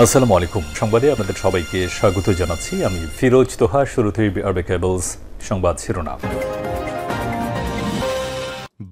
আসসালামু আলাইকুম। সংবাদে আপনাদের সবাইকে স্বাগত জানাচ্ছি। আমি ফিরোজ তোহা। শুরুতেই আরবে কেবলস সংবাদ শিরোনাম।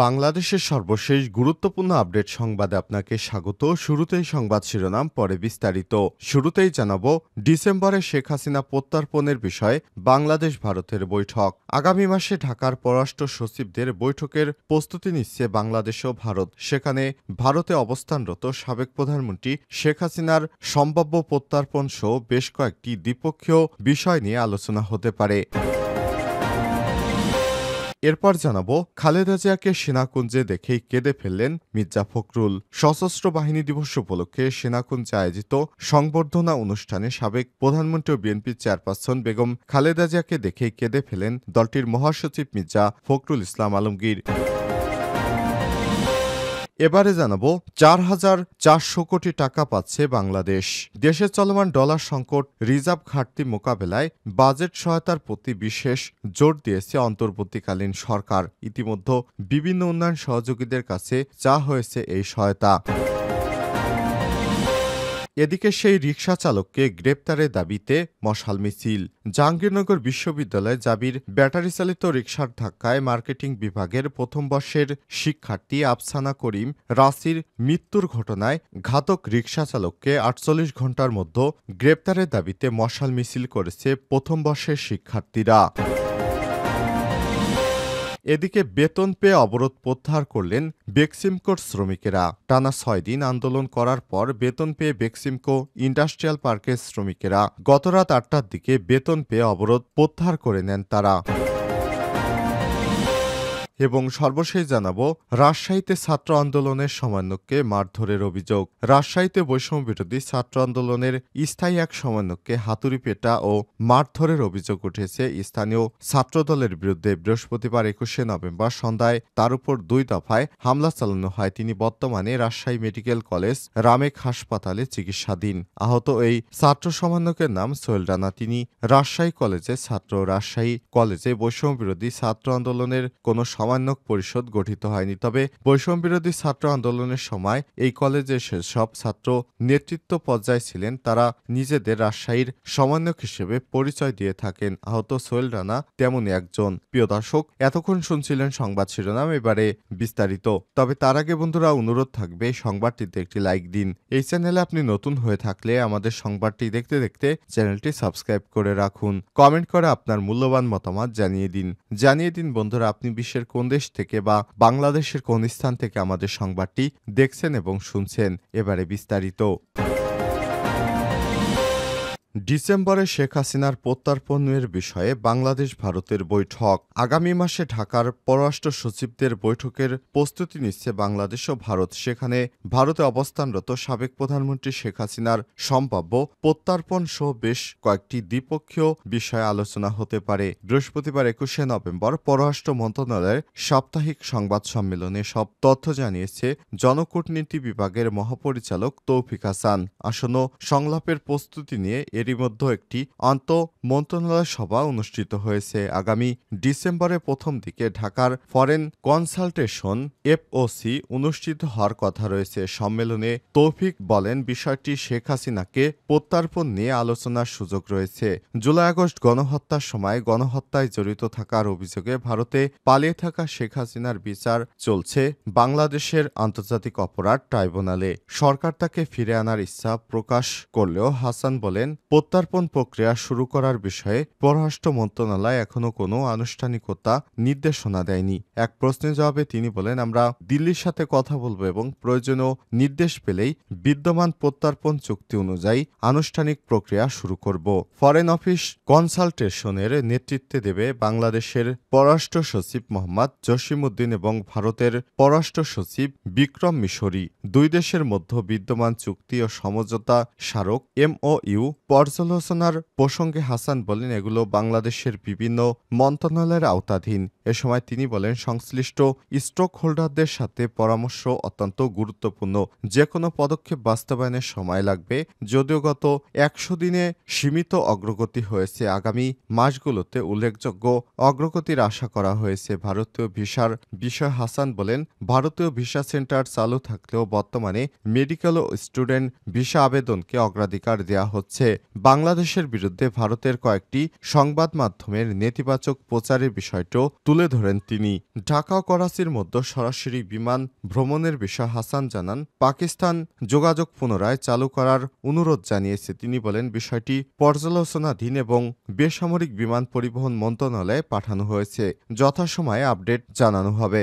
বাংলাদেশের সর্বশেষ গুরুত্বপূর্ণ আপডেট সংবাদে আপনাকে স্বাগত। শুরুতেই সংবাদ শিরোনাম, পরে বিস্তারিত। শুরুতেই জানাবো, ডিসেম্বরে শেখ হাসিনা প্রত্যর্পণের বিষয়ে বাংলাদেশ ভারতের বৈঠক। আগামী মাসে ঢাকার পররাষ্ট্র সচিবদের বৈঠকের প্রস্তুতি নিচ্ছে বাংলাদেশ ও ভারত। সেখানে ভারতে অবস্থানরত সাবেক প্রধানমন্ত্রী শেখ হাসিনার সম্ভাব্য প্রত্যর্পণ সহ বেশ কয়েকটি দ্বিপক্ষীয় বিষয় নিয়ে আলোচনা হতে পারে। এরপর জানাবো, খালেদা জিয়াকে সেনাকুঞ্জে দেখেই কেঁদে ফেললেন মির্জা ফখরুল। সশস্ত্র বাহিনী দিবস উপলক্ষে সেনাকুঞ্জে আয়োজিত সংবর্ধনা অনুষ্ঠানে সাবেক প্রধানমন্ত্রী ও বিএনপির চেয়ারপারসন বেগম খালেদা জিয়াকে দেখেই কেঁদে ফেলেন দলটির মহাসচিব মির্জা ফখরুল ইসলাম আলমগীর। এবারে জানাবো, 4,400 কোটি টাকা পাচ্ছে বাংলাদেশ। দেশে চলমান ডলার সংকট, রিজার্ভ ঘাটতি মোকাবেলায় বাজেট সহায়তার প্রতি বিশেষ জোর দিয়েছে অন্তর্বর্তীকালীন সরকার। ইতিমধ্যে বিভিন্ন উন্নয়ন সহযোগীদের কাছে চাওয়া হয়েছে এই সহায়তা। এদিকে সেই রিকশা চালককে গ্রেপ্তারের দাবিতে মশাল মিছিল। জাহাঙ্গীরনগর বিশ্ববিদ্যালয়ে জাবির ব্যাটারি চালিত রিকশার ধাক্কায় মার্কেটিং বিভাগের প্রথম বর্ষের শিক্ষার্থী আফসানা করিম রাসির মৃত্যুর ঘটনায় ঘাতক রিকশা চালককে 48 ঘণ্টার মধ্যে গ্রেপ্তারের দাবিতে মশাল মিছিল করেছে প্রথম বর্ষের শিক্ষার্থীরা। এদিকে বেতন পেয়ে অবরোধ প্রত্যাহার করলেন বেক্সিমকোর শ্রমিকেরা। টানা 6 দিন আন্দোলন করার পর বেতন পেয়ে বেক্সিমকো ইন্ডাস্ট্রিয়াল পার্কের শ্রমিকেরা গতরাত 8টার দিকে বেতন পেয়ে অবরোধ প্রত্যাহার করে নেন তারা। এবং সর্বশেষ জানাবো, রাজশাহীতে ছাত্র আন্দোলনের সমন্বয়ককে মারধরের অভিযোগ। রাজশাহীতে বৈষম্য বিরোধী ছাত্র আন্দোলনের স্থায়ী এক সমন্বয়ককে হাতুড়ি পেটা ও মারধরের অভিযোগ উঠেছে স্থানীয় ছাত্রদলের বিরুদ্ধে। বৃহস্পতিবার 21শে নভেম্বর সন্ধ্যায় তার উপর 2 দফায় হামলা চালানো হয়। তিনি বর্তমানে রাজশাহী মেডিকেল কলেজ রামেক হাসপাতালে চিকিৎসাধীন। আহত এই ছাত্র সমন্বয়কের নাম সোহেল রানা। তিনি রাজশাহী কলেজের ছাত্র। রাজশাহী কলেজে বৈষম্য বিরোধী ছাত্র আন্দোলনের কোনো সমন্বয়ক পরিষদ গঠিত হয়নি। তবে বৈষম্য বিরোধী ছাত্র আন্দোলনের সময় এই কলেজের সেসব ছাত্র নেতৃত্ব পর্যায়ে ছিলেন, তারা নিজেদের রাজশাহীর সমন্বয়ক হিসেবে পরিচয় দিয়ে থাকেন। আহত সোহেল রানা তেমনই একজন। প্রিয় দর্শক, এতক্ষণ শুনছিলেন সংবাদ শিরোনাম, এবারে বিস্তারিত। তবে তার আগে বন্ধুরা, অনুরোধ থাকবে সংবাদটিতে একটি লাইক দিন। এই চ্যানেলে আপনি নতুন হয়ে থাকলে আমাদের সংবাদটি দেখতে দেখতে চ্যানেলটি সাবস্ক্রাইব করে রাখুন। কমেন্ট করে আপনার মূল্যবান মতামত জানিয়ে দিন বন্ধুরা, আপনি বিশ্বের কোন দেশ থেকে বা বাংলাদেশের কোন স্থান থেকে আমাদের সংবাদটি দেখছেন এবং শুনছেন। এবারে বিস্তারিত। ডিসেম্বরে শেখ হাসিনার প্রত্যর্পণের বিষয়ে বাংলাদেশ ভারতের বৈঠক। আগামী মাসে ঢাকার পররাষ্ট্র সচিবদের বৈঠকের প্রস্তুতি নিচ্ছে বাংলাদেশ ও ভারত। সেখানে ভারতে অবস্থানরত সাবেক প্রধানমন্ত্রী শেখ হাসিনার সম্ভাব্য প্রত্যর্পণ সহ বেশ কয়েকটি দ্বিপক্ষীয় বিষয়ে আলোচনা হতে পারে। বৃহস্পতিবার 21শে নভেম্বর পররাষ্ট্র মন্ত্রণালয়ের সাপ্তাহিক সংবাদ সম্মেলনে সব তথ্য জানিয়েছে জনকূটনীতি বিভাগের মহাপরিচালক তৌফিক হাসান। আসন্ন সংলাপের প্রস্তুতি নিয়ে এরই মধ্যে একটি আন্তঃমন্ত্রণালয় সভা অনুষ্ঠিত হয়েছে। আগামী ডিসেম্বরের প্রথম দিকে ঢাকার ফরেন কনসালটেশন এফওসি অনুষ্ঠিত হওয়ার কথা রয়েছে। সম্মেলনে তৌফিক বলেন, বিষয়টি শেখ হাসিনাকে প্রত্যর্পণ নিয়ে আলোচনার সুযোগ রয়েছে। জুলাই আগস্ট গণহত্যার সময় গণহত্যায় জড়িত থাকার অভিযোগে ভারতে পালিয়ে থাকা শেখ হাসিনার বিচার চলছে বাংলাদেশের আন্তর্জাতিক অপরাধ ট্রাইব্যুনালে। সরকার তাকে ফিরে আনার ইচ্ছা প্রকাশ করলেও হাসান বলেন, প্রত্যর্পণ প্রক্রিয়া শুরু করার বিষয়ে পররাষ্ট্র মন্ত্রণালয় এখনো কোনো আনুষ্ঠানিকতা নির্দেশনা দেয়নি। এক প্রশ্নের জবাবে তিনি বলেন, আমরা দিল্লির সাথে কথা বলবো এবং প্রয়োজনীয় নির্দেশ পেলেই বিদ্যমান প্রত্যর্পণ চুক্তি অনুযায়ী আনুষ্ঠানিক প্রক্রিয়া শুরু করব। ফরেন অফিস কনসালটেশনের নেতৃত্বে দেবে বাংলাদেশের পররাষ্ট্র সচিব মোহাম্মদ জসিমউদ্দিন এবং ভারতের পররাষ্ট্র সচিব বিক্রম মিশরি। দুই দেশের মধ্যে বিদ্যমান চুক্তি ও সমঝোতা স্মারক MOU পর্যালোচনার প্রসঙ্গে হাসান বলেন, এগুলো বাংলাদেশের বিভিন্ন মন্ত্রণালয়ের আওতাধীন। এ সময় তিনি বলেন, সংশ্লিষ্ট স্টক হোল্ডারদের সাথে পরামর্শ অত্যন্ত গুরুত্বপূর্ণ। যে কোনো পদক্ষেপ বাস্তবায়নে সময় লাগবে। যদিও গত ১০০ দিনে সীমিত অগ্রগতি হয়েছে, আগামী মাসগুলোতে উল্লেখযোগ্য অগ্রগতির আশা করা হয়েছে। ভারতীয় ভিসার বিষয়ে হাসান বলেন, ভারতীয় ভিসা সেন্টার চালু থাকলেও বর্তমানে মেডিকেল ও স্টুডেন্ট ভিসা আবেদনকে অগ্রাধিকার দেওয়া হচ্ছে। বাংলাদেশের বিরুদ্ধে ভারতের কয়েকটি সংবাদ মাধ্যমের নেতিবাচক প্রচারের বিষয়টিও তুলে ধরেন তিনি। ঢাকা ও করাচির মধ্যে সরাসরি বিমান ভ্রমণের বিষয়ে হাসান জানান, পাকিস্তান যোগাযোগ পুনরায় চালু করার অনুরোধ জানিয়েছে। তিনি বলেন, বিষয়টি পর্যালোচনাধীন এবং বেসামরিক বিমান পরিবহন মন্ত্রণালয়ে পাঠানো হয়েছে। যথাসময়ে আপডেট জানানো হবে।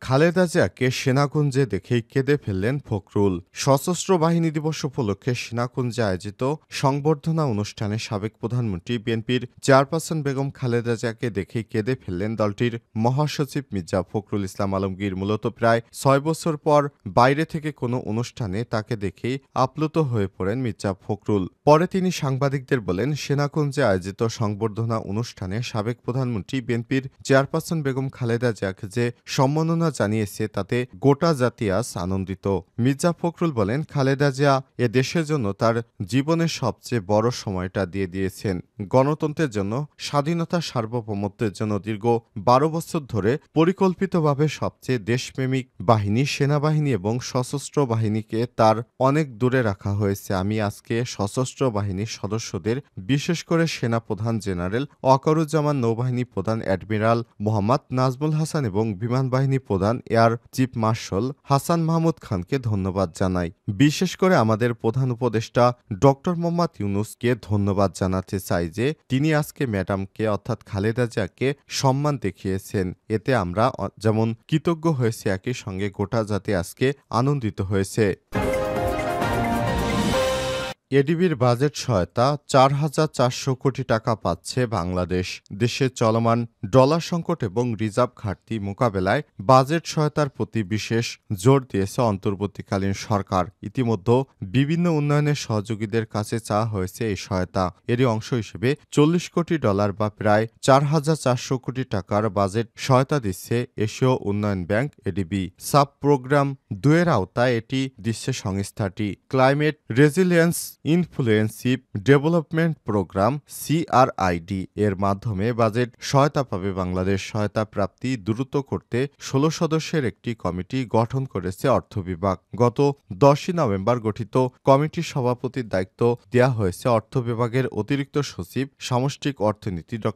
খালেদা জিয়াকে সেনাকুঞ্জে দেখেই কেঁদে ফেললেন ফখরুল। সশস্ত্র বাহিনী দিবস উপলক্ষে সেনাকুঞ্জে আয়োজিত সংবর্ধনা অনুষ্ঠানে সাবেক প্রধানমন্ত্রী বিএনপির চেয়ারপারসন বেগম খালেদা জিয়াকে দেখেই কেঁদে ফেললেন দলটির মহাসচিব মির্জা ফখরুল ইসলাম আলমগীর। মূলত প্রায় ৬ বছর পর বাইরে থেকে কোনো অনুষ্ঠানে তাকে দেখেই আপ্লুত হয়ে পড়েন মির্জা ফখরুল। পরে তিনি সাংবাদিকদের বলেন, সেনাকুঞ্জে আয়োজিত সংবর্ধনা অনুষ্ঠানে সাবেক প্রধানমন্ত্রী বিএনপির চেয়ারপারসন বেগম খালেদা জিয়াকে যে সম্মাননা জানিয়েছে তাতে গোটা জাতি আজ আনন্দিত। মির্জা ফখরুল বলেন, খালেদা জিয়া এ দেশের জন্য তার জীবনের সবচেয়ে বড় সময়টা দিয়ে দিয়েছেন। গণতন্ত্রের জন্য, স্বাধীনতা সার্বভৌমত্বের জন্য দীর্ঘ ১২ বছর ধরে পরিকল্পিতভাবে সবচেয়ে দেশপ্রেমিক বাহিনী সেনাবাহিনী এবং সশস্ত্র বাহিনীকে তার অনেক দূরে রাখা হয়েছে। আমি আজকে সশস্ত্র বাহিনীর সদস্যদের, বিশেষ করে সেনাপ্রধান জেনারেল ওয়াকারুজ্জামান, নৌবাহিনী প্রধান অ্যাডমিরাল মোহাম্মদ নাজমুল হাসান এবং বিমান বাহিনী প্রধান air chief marshal Hasan Mahmud খানকে ধন্যবাদ জানাই। বিশেষ করে আমাদের প্রধান উপদেষ্টা ডক্টর মোহাম্মদ ইউনূসকে ধন্যবাদ জানাতে চাই যে তিনি আজকে ম্যাডামকে অর্থাৎ খালেদা জিয়াকে সম্মান দেখিয়েছেন। এতে আমরা যেমন কৃতজ্ঞ হয়েছি, একই সঙ্গে গোটা জাতি আজকে আনন্দিত হয়েছে। এডিবির বাজেট সহায়তা ৪,৪০০ কোটি টাকা পাচ্ছে বাংলাদেশ। দেশের চলমান ডলার সংকট এবং রিজার্ভ ঘাটতি মোকাবেলায় বাজেট সহায়তার প্রতি বিশেষ জোর দিয়েছে অন্তর্বর্তীকালীন সরকার। ইতিমধ্যে বিভিন্ন উন্নয়নের সহযোগীদের কাছে চাওয়া হয়েছে এই সহায়তা। এরই অংশ হিসেবে ৪০ কোটি ডলার বা প্রায় ৪,৪০০ কোটি টাকার বাজেট সহায়তা দিচ্ছে এশীয় উন্নয়ন ব্যাংক এডিবি। সাব প্রোগ্রাম ২ এর আওতায় এটি দিচ্ছে সংস্থাটি। Climate resilience inclusive development programme CRID এর মাধ্যমে বাজেট সহায়তা পাবে বাংলাদেশ। সহায়তা প্রাপ্তি দ্রুত করতে ১৬ সদস্যের একটি কমিটি গঠন করেছে অর্থ বিভাগ। গত ১০ই নভেম্বর গঠিত কমিটির সভাপতির দায়িত্ব দেওয়া হয়েছে অর্থ বিভাগের অতিরিক্ত সচিব সামষ্টিক অর্থনীতি ড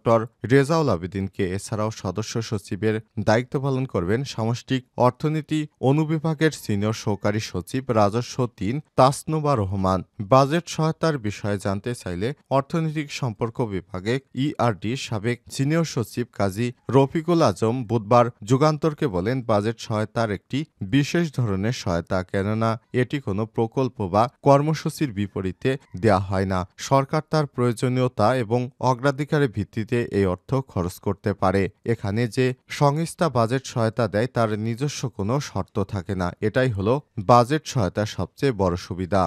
রেজাউল আবেদিনকে। এছাড়াও সদস্য সচিবের দায়িত্ব পালন করবেন সামষ্টিক অর্থনীতি অনুবিভাগের সিনিয়র সহকারী সচিব রাজস্ব ৩ তাসনুবা রহমান। বাজেট সহায়তার বিষয়ে জানতে চাইলে অর্থনৈতিক সম্পর্ক বিভাগে ERD সাবেক সিনিয়র সচিব কাজী রফিকুল আজম বুধবার যুগান্তরকে বলেন, বাজেট সহায়তার একটি বিশেষ ধরনের সহায়তা, কেননা এটি কোনো প্রকল্প বা কর্মসূচির বিপরীতে দেয়া হয় না। সরকার তার প্রয়োজনীয়তা এবং অগ্রাধিকারের ভিত্তিতে এই অর্থ খরচ করতে পারে। এখানে যে সংস্থা বাজেট সহায়তা দেয় তার নিজস্ব কোনো শর্ত থাকে না। এটাই হলো বাজেট সহায়তার সবচেয়ে বড় সুবিধা।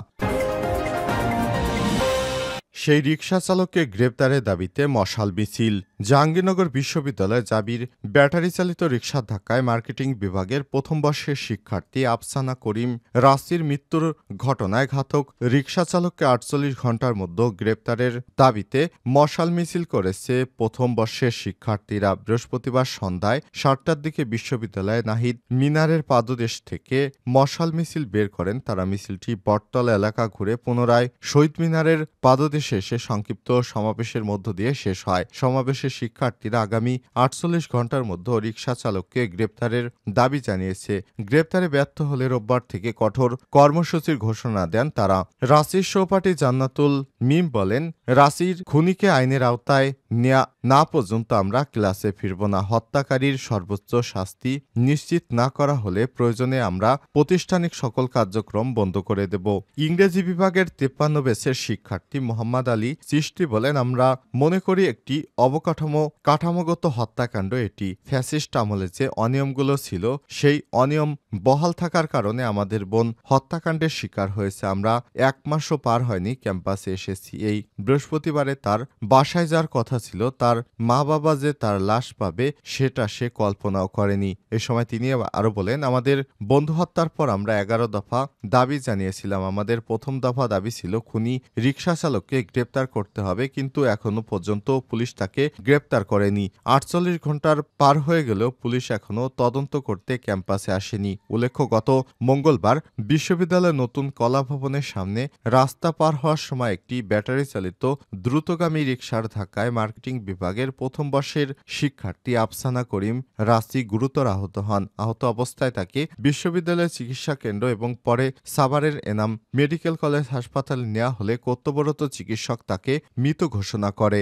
সেই রিকশা চালককে গ্রেপ্তারের দাবিতে মশাল মিছিল। জাহাঙ্গীরনগর বিশ্ববিদ্যালয়ে জাবির ব্যাটারি চালিত রিকশার ধাক্কায় মার্কেটিং বিভাগের প্রথম বর্ষের শিক্ষার্থী আফসানা করিম রাসির মৃত্যুর ঘটনায় ঘাতক রিকশা চালককে ৪৮ ঘণ্টার মধ্যে গ্রেপ্তারের দাবিতে মশাল মিছিল করেছে প্রথম বর্ষের শিক্ষার্থীরা। বৃহস্পতিবার সন্ধ্যায় ৭টার দিকে বিশ্ববিদ্যালয়ে নাহিদ মিনারের পাদদেশ থেকে মশাল মিছিল বের করেন তারা। মিছিলটি বটতলা এলাকা ঘুরে পুনরায় শহীদ মিনারের পাদদেশে এসে সংক্ষিপ্ত সমাবেশের মধ্য দিয়ে শেষ হয়। সমাবেশে শিক্ষার্থীরা আগামী ৪৮ ঘণ্টার মধ্যে রিকশা চালককে গ্রেপ্তারের দাবি জানিয়েছে। গ্রেপ্তারে ব্যর্থ হলে রোববার থেকে কঠোর কর্মসূচির ঘোষণা দেন তারা। রাসির সহপাঠী জান্নাতুল মিম বলেন, রাসির খুনিকে আইনের আওতায় নেয়া না পর্যন্ত আমরা ক্লাসে ফিরব না। হত্যাকারীর সর্বোচ্চ শাস্তি নিশ্চিত না করা হলে প্রয়োজনে আমরা প্রাতিষ্ঠানিক সকল কার্যক্রম বন্ধ করে দেব। ইংরেজি বিভাগের ৫৩ ব্যাচের শিক্ষার্থী মোহাম্মদ আলী চিশতি বলেন, আমরা মনে করি একটি অবকাঠামো কাঠামোগত হত্যাকাণ্ড। এটি ফ্যাসিস্ট আমলে যে অনিয়মগুলো ছিল সেই অনিয়ম বহাল থাকার কারণে আমাদের বোন হত্যাকাণ্ডের শিকার হয়েছে। আমরা 1 মাসও পার হয়নি ক্যাম্পাসে এসেছি। এই বৃহস্পতিবারে তার বাসায় যাওয়ার কথা ছিল। তার মা বাবা যে তার লাশ পাবে সেটা সে কল্পনাও করেনি। এ সময় তিনি আরো বলেন, আমাদের বন্ধু হত্যার পর আমরা 11 দফা দাবি জানিয়েছিলাম। আমাদের প্রথম দফা দাবি ছিল খুনি রিকশা চালককে গ্রেপ্তার করতে হবে, কিন্তু এখনো পর্যন্ত পুলিশ তাকে গ্রেপ্তার করেনি। 48 ঘন্টার পার হয়ে গেলেও পুলিশ এখনো তদন্ত করতে ক্যাম্পাসে আসেনি। উল্লেখ্য, গত মঙ্গলবার বিশ্ববিদ্যালয়ের নতুন কলা ভবনের সামনে রাস্তা পার হওয়ার সময় একটি ব্যাটারি চালিত দ্রুতগামী রিকশার ধাক্কায় মার্কেটিং বিভাগের প্রথম বর্ষের শিক্ষার্থী আফসানা করিম রাসি গুরুতর আহত হন। আহত অবস্থায় তাকে বিশ্ববিদ্যালয়ের চিকিৎসা কেন্দ্র এবং পরে সাভারের এনাম মেডিকেল কলেজ হাসপাতালে নেওয়া হলে কর্তব্যরত চিকিৎসক তাকে মৃত ঘোষণা করে।